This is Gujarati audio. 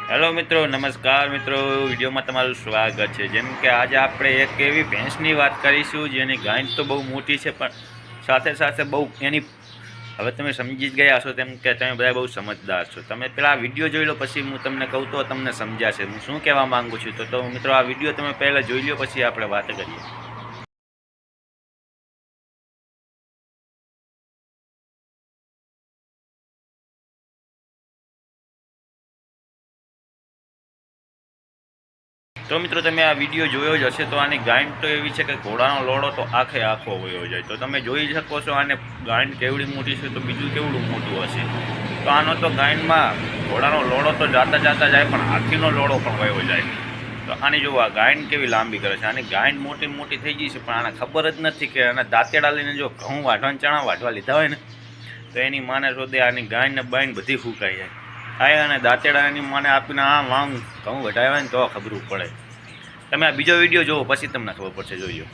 હેલો મિત્રો, નમસ્કાર મિત્રો, વિડીયોમાં તમારું સ્વાગત છે। જેમ કે આજે આપણે એક એવી ભેંસની વાત કરીશું જેની ગાંઠ તો બહુ મોટી છે, પણ સાથે સાથે બહુ એની હવે તમે સમજી જ ગયા છો, તેમ કે તમે બધા બહુ સમજદાર છો। તમે પહેલાં વિડીયો જોઈ લો, પછી હું તમને કહું તો તમને સમજાશે હું શું કહેવા માગું છું। તો મિત્રો આ વિડીયો તમે પહેલાં જોઈ લો, પછી આપણે વાત કરીએ। તો મિત્રો તમે આ વિડીયો જોયો જ હશે। તો આની ગાંઠ તો એવી છે કે ઘોડાનો લોડો તો આખે આખો વયો જાય। તો તમે જોઈ શકો છો આને ગાંઠ કેવડી મોટી છે, તો બીજું કેવડું મોટું હશે। તો આનો તો ગાંઠમાં ઘોડાનો લોડો તો જાતા જાય, પણ હાથીનો લોડો પણ વયો જાય। તો આની જો આ ગાંઠ કેવી લાંબી કરે છે। આની ગાંઠ મોટી થઈ ગઈ છે, પણ આને ખબર જ નથી કે આના દાંતેડા લઈને જો ઘઉં વાઢવા ચણા વાઢવા લીધા હોય ને, તો એની માને શોધે આની ગાંઠ ને બાંઠ બધી ફૂંકાઈ જાય થાય, અને દાંતેડા એની માને આપીને આ વાંગ ઘઉં વઢાવ્યા ને તો ખબર પડે। તમે આ બીજો વિડીયો જોવો, પછી તમને ખબર પડશે, જોઈ લો।